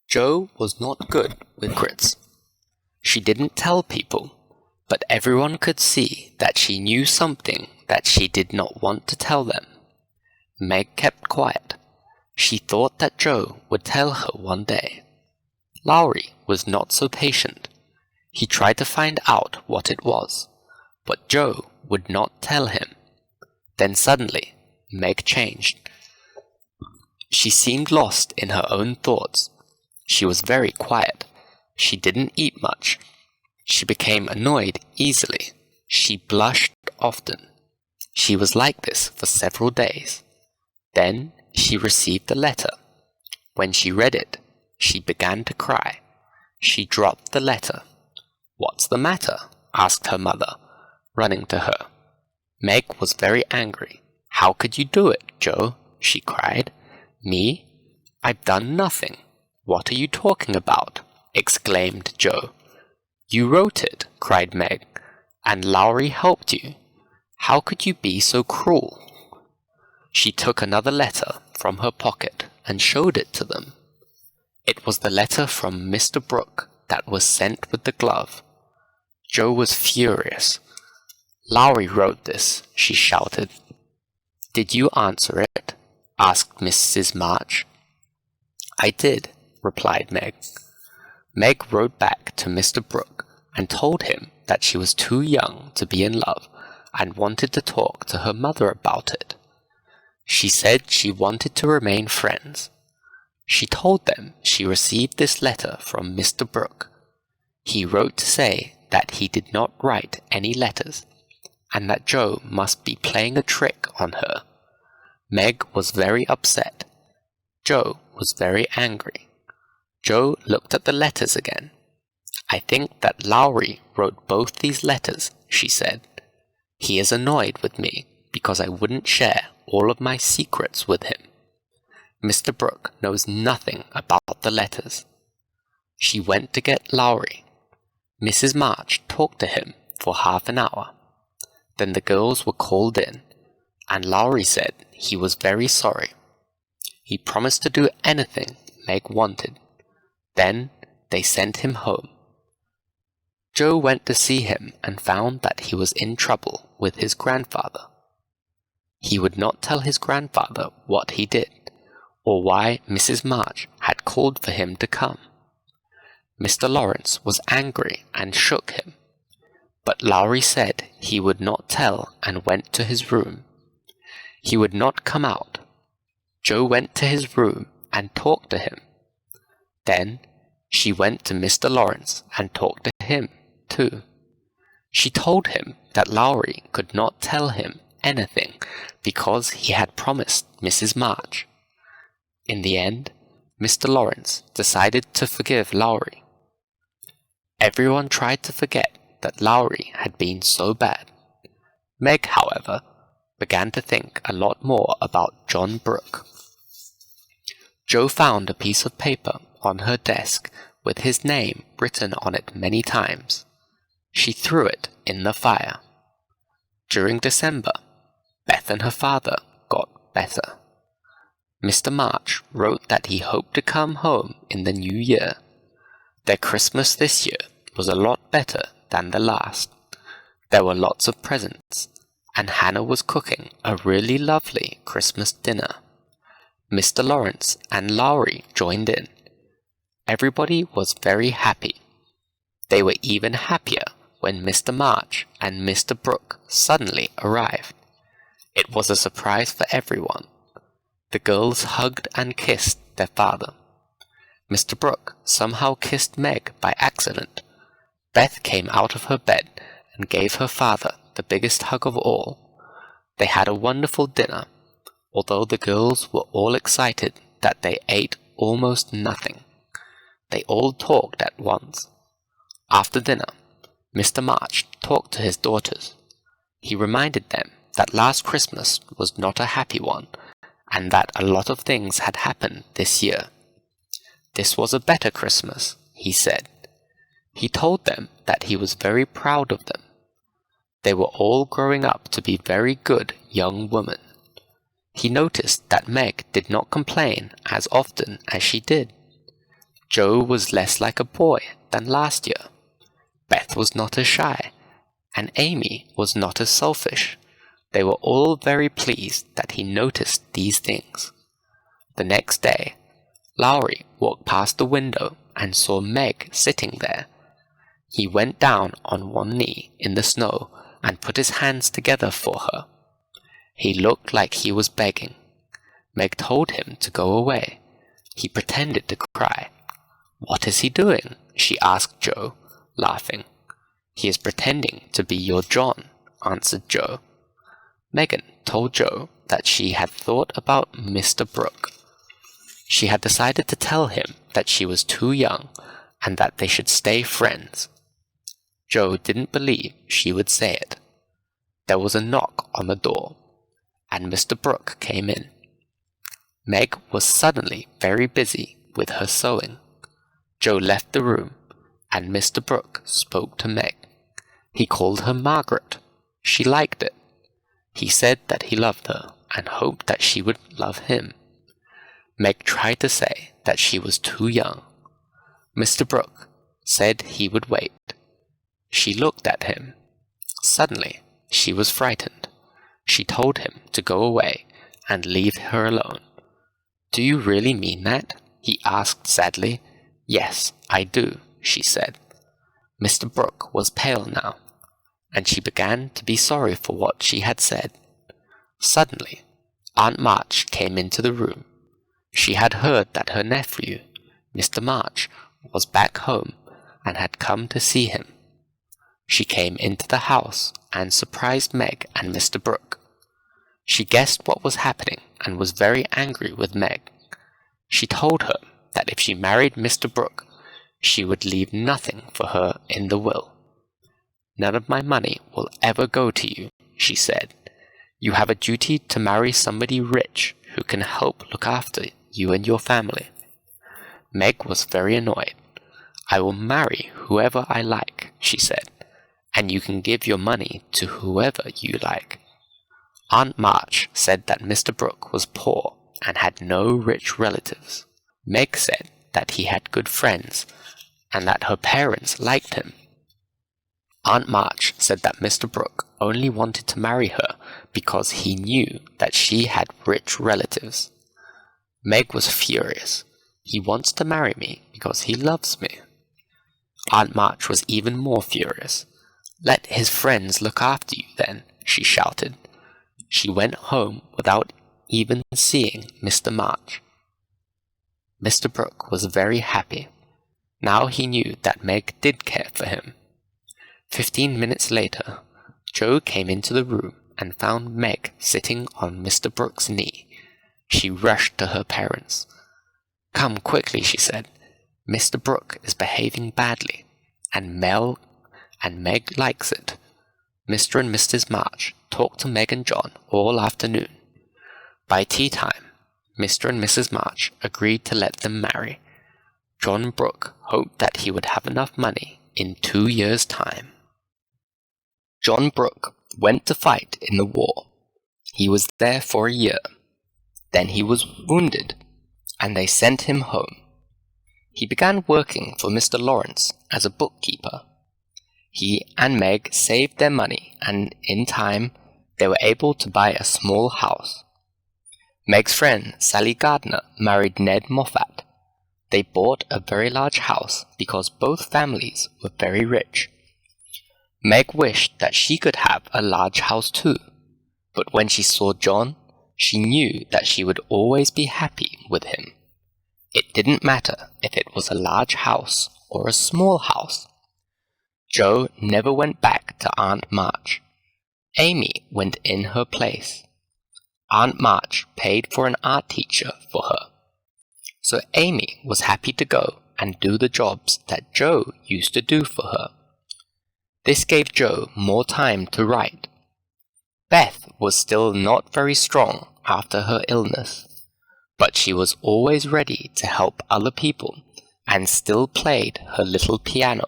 Jo was not good with secrets. She didn't tell people, but everyone could see that she knew something that she did not want to tell them. Meg kept quiet. She thought that Jo would tell her one day. Lowry was not so patient. He tried to find out what it was, but Jo would not tell him. Then suddenly, Meg changed. She seemed lost in her own thoughts. She was very quiet. She didn't eat much. She became annoyed easily. She blushed often. She was like this for several days. Then she received a letter. When she read it, she began to cry. She dropped the letter. "What's the matter?" asked her mother, running to her. Meg was very angry. "How could you do it, Jo?" she cried. "Me? I've done nothing." "What are you talking about?" exclaimed Jo. "You wrote it," cried Meg, "and Lowry helped you. How could you be so cruel?" She took another letter from her pocket and showed it to them. It was the letter from Mr. Brooke that was sent with the glove. Jo was furious. "Lowry wrote this," she shouted. "Did you answer it?" asked Mrs. March. "I did," replied Meg. Meg wrote back to Mr. Brooke and told him that she was too young to be in love and wanted to talk to her mother about it. She said she wanted to remain friends. She told them she received this letter from Mr. Brooke. He wrote to say that he did not write any letters and that Jo must be playing a trick on her. Meg was very upset. Jo was very angry. Jo looked at the letters again. "I think that Lowry wrote both these letters," she said. "He is annoyed with me because I wouldn't share all of my secrets with him. Mr. Brooke knows nothing about the letters." She went to get Lowry. Mrs. March talked to him for half an hour. Then the girls were called in, and Lowry said he was very sorry. He promised to do anything Meg wanted. Then they sent him home. Jo went to see him and found that he was in trouble with his grandfather. He would not tell his grandfather what he did, or why Mrs. March had called for him to come. Mr. Lawrence was angry and shook him, but Lowry said he would not tell and went to his room. He would not come out. Jo went to his room and talked to him. Then she went to Mr. Lawrence and talked to him, too. She told him that Lowry could not tell him anything because he had promised Mrs. March. In the end, Mr. Lawrence decided to forgive Lowry. Everyone tried to forget that Lowry had been so bad. Meg, however, began to think a lot more about John Brooke. Jo found a piece of paper on her desk with his name written on it many times. She threw it in the fire. During December, Beth and her father got better. Mr. March wrote that he hoped to come home in the new year. Their Christmas this year was a lot better than the last. There were lots of presents, and Hannah was cooking a really lovely Christmas dinner. Mr. Lawrence and Lowry joined in. Everybody was very happy. They were even happier when Mr. March and Mr. Brooke suddenly arrived. It was a surprise for everyone. The girls hugged and kissed their father. Mr. Brooke somehow kissed Meg by accident. Beth came out of her bed and gave her father the biggest hug of all. They had a wonderful dinner, although the girls were all excited that they ate almost nothing. They all talked at once. After dinner, Mr. March talked to his daughters. He reminded them that last Christmas was not a happy one, and that a lot of things had happened this year. This was a better Christmas, he said. He told them that he was very proud of them. They were all growing up to be very good young women. He noticed that Meg did not complain as often as she did. Joe was less like a boy than last year. Beth was not as shy, and Amy was not as selfish. They were all very pleased that he noticed these things. The next day, Lowry walked past the window and saw Meg sitting there. He went down on one knee in the snow and put his hands together for her. He looked like he was begging. Meg told him to go away. He pretended to cry. "What is he doing?" she asked Joe, laughing. "He is pretending to be your John," answered Joe. Megan told Joe that she had thought about Mr. Brooke. She had decided to tell him that she was too young and that they should stay friends. Joe didn't believe she would say it. There was a knock on the door, and Mr. Brooke came in. Meg was suddenly very busy with her sewing. Joe left the room, and Mr. Brooke spoke to Meg. He called her Margaret. She liked it. He said that he loved her and hoped that she would love him. Meg tried to say that she was too young. Mr. Brooke said he would wait. She looked at him. Suddenly, she was frightened. She told him to go away and leave her alone. "Do you really mean that?" he asked sadly. "Yes, I do," she said. Mr. Brooke was pale now, and she began to be sorry for what she had said. Suddenly, Aunt March came into the room. She had heard that her nephew, Mr. March, was back home and had come to see him. She came into the house and surprised Meg and Mr. Brooke. She guessed what was happening and was very angry with Meg. She told her that if she married Mr. Brooke, she would leave nothing for her in the will. "None of my money will ever go to you," she said. "You have a duty to marry somebody rich who can help look after you and your family." Meg was very annoyed. "I will marry whoever I like," she said, "and you can give your money to whoever you like." Aunt March said that Mr. Brooke was poor and had no rich relatives. Meg said that he had good friends and that her parents liked him. Aunt March said that Mr. Brooke only wanted to marry her because he knew that she had rich relatives. Meg was furious. "He wants to marry me because he loves me." Aunt March was even more furious. "Let his friends look after you then," she shouted. She went home without even seeing Mr. March. Mr. Brooke was very happy. Now he knew that Meg did care for him. 15 minutes later, Joe came into the room and found Meg sitting on Mr. Brooke's knee. She rushed to her parents. "Come quickly," she said. "Mr. Brooke is behaving badly, and Meg likes it." Mr. and Mrs. March talked to Meg and John all afternoon. By tea time, Mr. and Mrs. March agreed to let them marry. John Brooke hoped that he would have enough money in 2 years' time. John Brooke went to fight in the war. He was there for a year. Then he was wounded, and they sent him home. He began working for Mr. Lawrence as a bookkeeper. He and Meg saved their money, and in time, they were able to buy a small house. Meg's friend, Sally Gardner, married Ned Moffat. They bought a very large house because both families were very rich. Meg wished that she could have a large house too, but when she saw John, she knew that she would always be happy with him. It didn't matter if it was a large house or a small house. Joe never went back to Aunt March. Amy went in her place. Aunt March paid for an art teacher for her. So Amy was happy to go and do the jobs that Joe used to do for her. This gave Joe more time to write. Beth was still not very strong after her illness, but she was always ready to help other people and still played her little piano.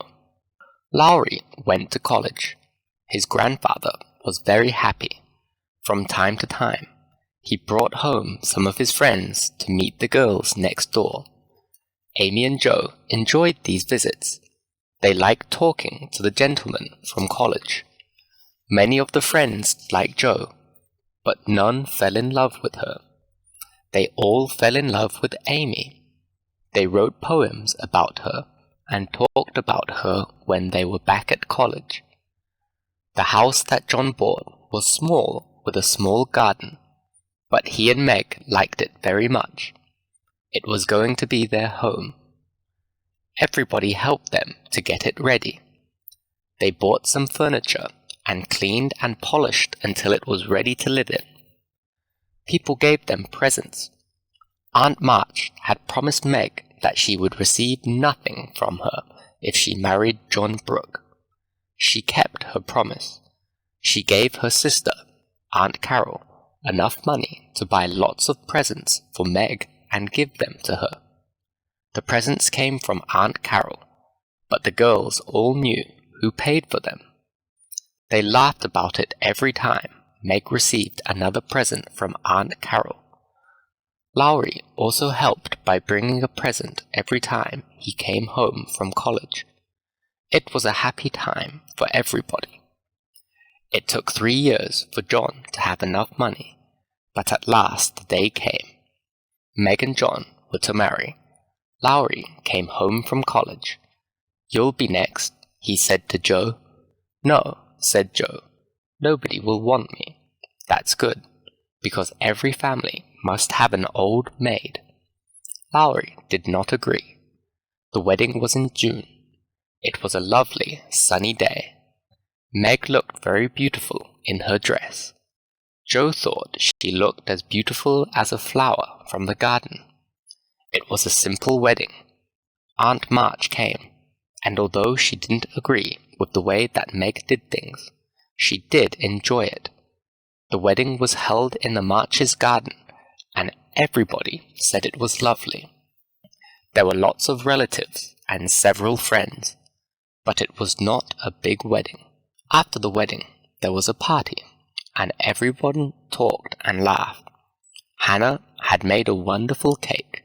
Lowry went to college. His grandfather was very happy. From time to time, he brought home some of his friends to meet the girls next door. Amy and Joe enjoyed these visits. They liked talking to the gentlemen from college. Many of the friends liked Joe, but none fell in love with her. They all fell in love with Amy. They wrote poems about her and talked about her when they were back at college. The house that John bought was small with a small garden, but he and Meg liked it very much. It was going to be their home. Everybody helped them to get it ready. They bought some furniture and cleaned and polished until it was ready to live in. People gave them presents. Aunt March had promised Meg that she would receive nothing from her if she married John Brooke. She kept her promise. She gave her sister, Aunt Carol, enough money to buy lots of presents for Meg and give them to her. The presents came from Aunt Carol, but the girls all knew who paid for them. They laughed about it every time Meg received another present from Aunt Carol. Lowry also helped by bringing a present every time he came home from college. It was a happy time for everybody. It took 3 years for John to have enough money, but at last the day came. Meg and John were to marry. Lowry came home from college. "You'll be next," he said to Joe. "No," said Joe. "Nobody will want me." "That's good, because every family must have an old maid." Lowry did not agree. The wedding was in June. It was a lovely, sunny day. Meg looked very beautiful in her dress. Joe thought she looked as beautiful as a flower from the garden. It was a simple wedding. Aunt March came, and although she didn't agree with the way that Meg did things, she did enjoy it. The wedding was held in the Marches' garden, and everybody said it was lovely. There were lots of relatives and several friends, but it was not a big wedding. After the wedding, there was a party, and everyone talked and laughed. Hannah had made a wonderful cake,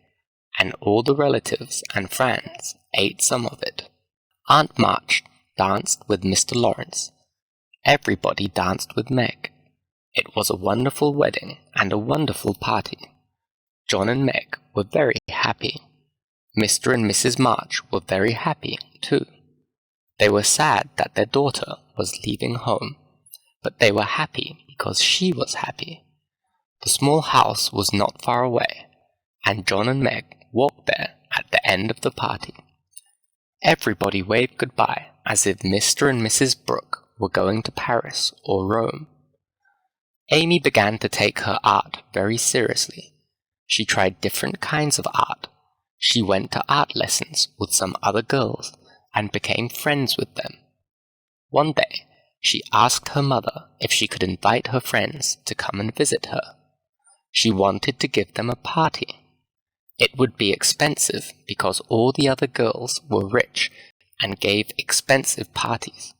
and all the relatives and friends ate some of it. Aunt March danced with Mr. Lawrence. Everybody danced with Meg. It was a wonderful wedding and a wonderful party. John and Meg were very happy. Mr. and Mrs. March were very happy, too. They were sad that their daughter was leaving home, but they were happy because she was happy. The small house was not far away, and John and Meg walked there at the end of the party. Everybody waved goodbye as if Mr. and Mrs. Brooke were going to Paris or Rome. Amy began to take her art very seriously. She tried different kinds of art. She went to art lessons with some other girls and became friends with them. One day, she asked her mother if she could invite her friends to come and visit her. She wanted to give them a party. It would be expensive because all the other girls were rich and gave expensive parties.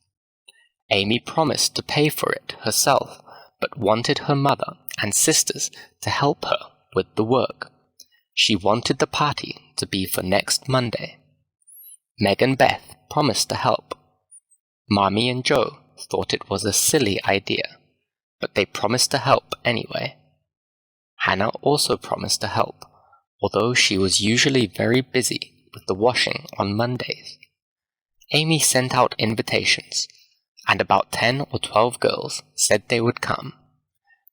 Amy promised to pay for it herself, but wanted her mother and sisters to help her with the work. She wanted the party to be for next Monday. Meg and Beth promised to help. Mommy and Joe thought it was a silly idea, but they promised to help anyway. Hannah also promised to help, although she was usually very busy with the washing on Mondays. Amy sent out invitations, and about 10 or 12 girls said they would come.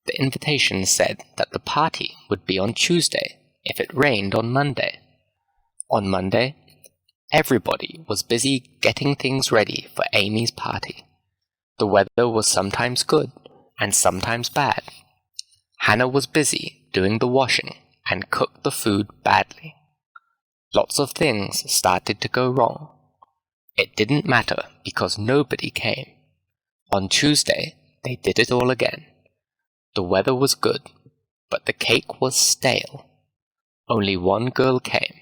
The invitations said that the party would be on Tuesday if it rained on Monday. On Monday, everybody was busy getting things ready for Amy's party. The weather was sometimes good and sometimes bad. Hannah was busy doing the washing and cooked the food badly. Lots of things started to go wrong. It didn't matter because nobody came. On Tuesday, they did it all again. The weather was good, but the cake was stale. Only one girl came.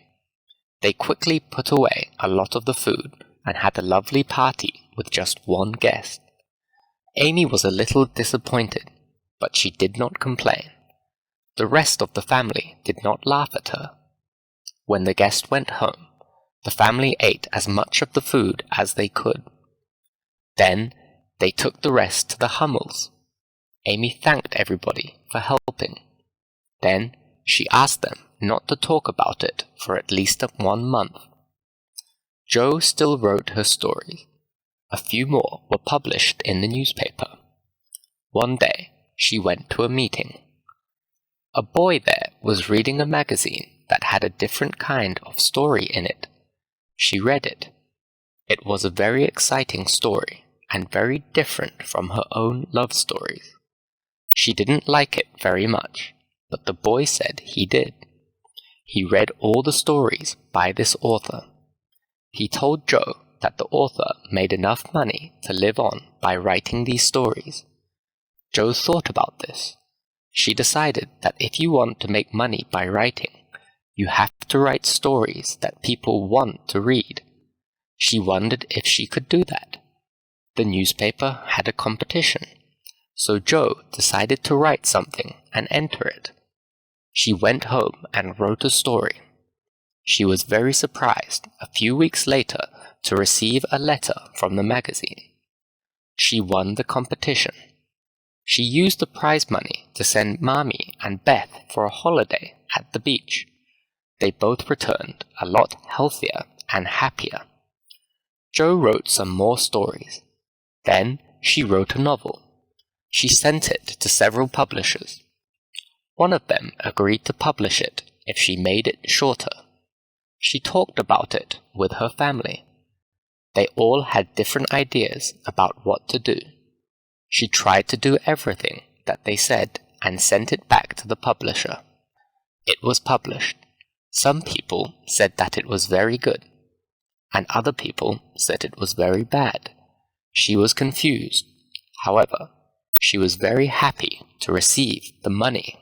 They quickly put away a lot of the food and had a lovely party with just one guest. Amy was a little disappointed, but she did not complain. The rest of the family did not laugh at her. When the guest went home, the family ate as much of the food as they could. Then they took the rest to the Hummels. Amy thanked everybody for helping. Then she asked them not to talk about it for at least 1 month. Jo still wrote her stories. A few more were published in the newspaper. One day, she went to a meeting. A boy there was reading a magazine that had a different kind of story in it. She read it. It was a very exciting story and very different from her own love stories. She didn't like it very much, but the boy said he did. He read all the stories by this author. He told Jo that the author made enough money to live on by writing these stories. Jo thought about this. She decided that if you want to make money by writing, you have to write stories that people want to read. She wondered if she could do that. The newspaper had a competition, so Jo decided to write something and enter it. She went home and wrote a story. She was very surprised a few weeks later to receive a letter from the magazine. She won the competition. She used the prize money to send Mommy and Beth for a holiday at the beach. They both returned a lot healthier and happier. Jo wrote some more stories. Then she wrote a novel. She sent it to several publishers. One of them agreed to publish it if she made it shorter. She talked about it with her family. They all had different ideas about what to do. She tried to do everything that they said and sent it back to the publisher. It was published. Some people said that it was very good, and other people said it was very bad. She was confused. However, she was very happy to receive the money